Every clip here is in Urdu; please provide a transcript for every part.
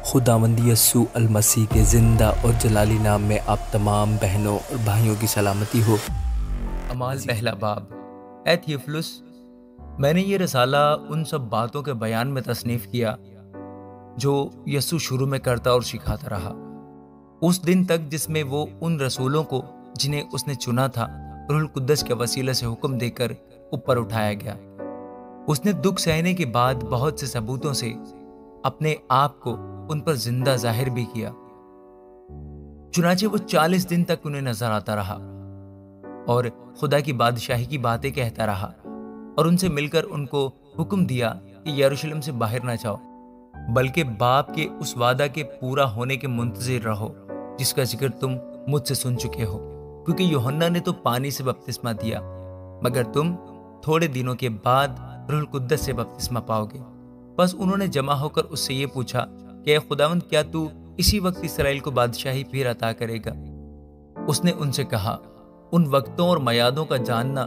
خداوند یسوع المسیح کے زندہ اور جلالی نام میں آپ تمام بہنوں اور بھائیوں کی سلامتی ہو۔ اعمال پہلا باب۔ اے تھیوفلس، میں نے یہ رسالہ ان سب باتوں کے بیان میں تصنیف کیا جو یسوع شروع میں کرتا اور سکھاتا رہا، اس دن تک جس میں وہ ان رسولوں کو جنہیں اس نے چنا تھا روح القدس کے وسیلے سے حکم دے کر اوپر اٹھایا گیا۔ اس نے دکھ سہنے کے بعد بہت سے ثبوتوں سے اپنے آپ کو ان پر زندہ ظاہر بھی کیا۔ چنانچہ وہ 40 دن تک انہیں نظر آتا رہا اور خدا کی بادشاہی کی باتیں کہتا رہا، اور ان سے مل کر ان کو حکم دیا کہ یروشلم سے باہر نہ جاؤ، بلکہ باپ کے اس وعدہ کے پورا ہونے کے منتظر رہو جس کا ذکر تم مجھ سے سن چکے ہو، کیونکہ یوحنا نے تو پانی سے بپتسمہ دیا، مگر تم تھوڑے دنوں کے بعد روح القدس سے بپتسمہ پاؤ گے۔ بس انہوں نے جمع ہو کر اس سے یہ پوچھا کہ اے خداوند، کیا تو اسی وقت اسرائیل کو بادشاہی پھر عطا کرے گا؟ اس نے ان سے کہا، ان وقتوں اور میعادوں کا جاننا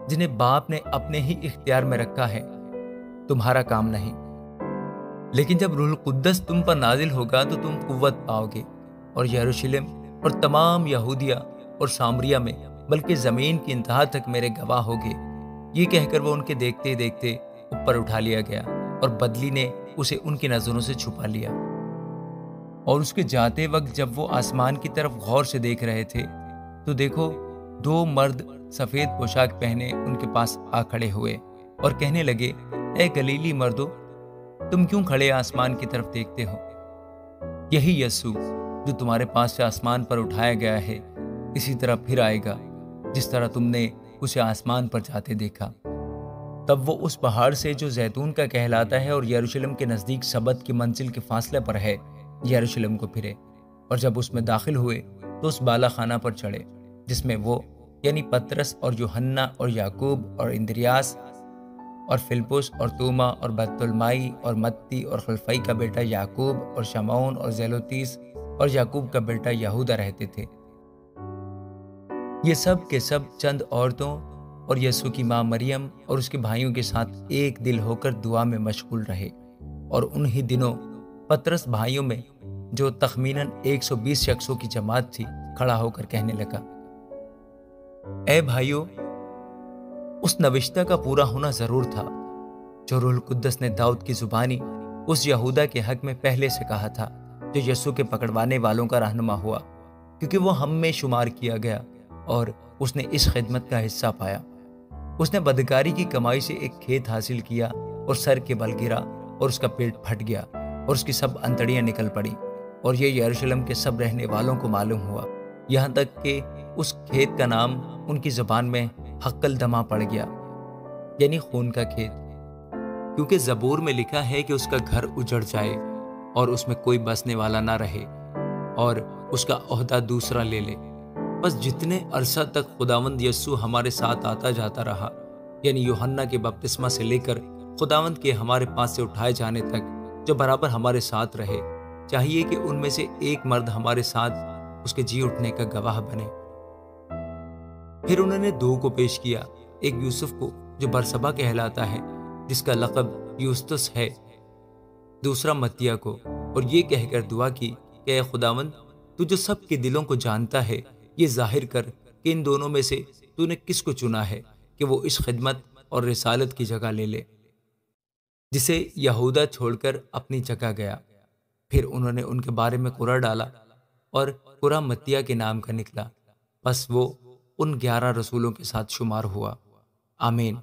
جنہیں باپ نے اپنے ہی اختیار میں رکھا ہے تمہارا کام نہیں، لیکن جب روح القدس تم پر نازل ہوگا تو تم قوت پاؤ گے، اور یروشلم اور تمام یہودیہ اور سامریہ میں بلکہ زمین کی انتہا تک میرے گواہ ہوگے۔ یہ کہہ کر وہ ان کے دیکھتے دیکھتے اوپر اٹھا لیا گیا، اور بدلی نے اسے ان کی نظروں سے چھپا لیا۔ اور اس کے جاتے وقت جب وہ آسمان کی طرف غور سے دیکھ رہے تھے تو دیکھو 2 مرد سفید پوشاک پہنے ان کے پاس آ کھڑے ہوئے اور کہنے لگے، اے گلیلی مردو، تم کیوں کھڑے آسمان کی طرف دیکھتے ہو؟ یہی یسوع جو تمہارے پاس سے آسمان پر اٹھایا گیا ہے اسی طرح پھر آئے گا جس طرح تم نے اسے آسمان پر جاتے دیکھا۔ تب وہ اس پہاڑ سے جو زیتون کا کہلاتا ہے اور یروشلم کے نزدیک سبت کی منزل کے فاصلے پر ہے، یروشلم کو پھرے، اور جب اس میں داخل ہوئے تو اس بالا خانہ پر چڑھے جس میں وہ یعنی پترس اور یوحنا اور یعقوب اور اندریاس اور فلپس اور توما اور بطلمائی اور متی اور خلفائی کا بیٹا یعقوب اور شمعون اور زیلوتیس اور یعقوب کا بیٹا یہودا رہتے تھے۔ یہ سب کے سب چند عورتوں اور یسوع کی ماں مریم اور اس کے بھائیوں کے ساتھ ایک دل ہو کر دعا میں مشغول رہے، اور انہی دنوں پترس بھائیوں میں جو تخمیناً 120 شخصوں کی جماعت تھی کھڑا ہو کر کہنے لگا، اے بھائیوں، اس نوشتہ کا پورا ہونا ضرور تھا جو روح القدس نے داؤد کی زبانی اس یہودا کے حق میں پہلے سے کہا تھا، جو یسوع کے پکڑوانے والوں کا رہنما ہوا، کیونکہ وہ ہم میں شمار کیا گیا اور اس نے اس خدمت کا حصہ پایا۔ اس نے بدکاری کی کمائی سے ایک کھیت حاصل کیا اور سر کے بل گرا، اور اس کا پیٹ پھٹ گیا اور اس کی سب انتڑیاں نکل پڑی، اور یہ یروشلم کے سب رہنے والوں کو معلوم ہوا، یہاں تک کہ اس کھیت کا نام ان کی زبان میں حقل دمہ پڑ گیا، یعنی خون کا کھیت، کیونکہ زبور میں لکھا ہے کہ اس کا گھر اجڑ جائے اور اس میں کوئی بسنے والا نہ رہے، اور اس کا عہدہ دوسرا لے لے۔ بس جتنے عرصہ تک خداوند یسوع ہمارے ساتھ آتا جاتا رہا، یعنی یوحنا کے بپتسمہ سے لے کر خداوند کے ہمارے پاس سے اٹھائے جانے تک جو برابر ہمارے ساتھ رہے، چاہیے کہ ان میں سے ایک مرد ہمارے ساتھ اس کے جی اٹھنے کا گواہ بنے۔ پھر انہوں نے 2 کو پیش کیا، ایک یوسف کو جو برسبا کہلاتا ہے جس کا لقب یوستس ہے، دوسرا متیہ کو، اور یہ کہہ کر دعا کی کہ اے خداوند، تو جو سب کے دلوں کو جانتا ہے، یہ ظاہر کر کہ ان دونوں میں سے تو نے کس کو چنا ہے کہ وہ اس خدمت اور رسالت کی جگہ لے لے جسے یہودا چھوڑ کر اپنی جگہ گیا۔ پھر انہوں نے ان کے بارے میں قرعہ ڈالا، اور قرعہ متیہ کے نام کا نکلا، بس وہ ان 11 رسولوں کے ساتھ شمار ہوا۔ آمین۔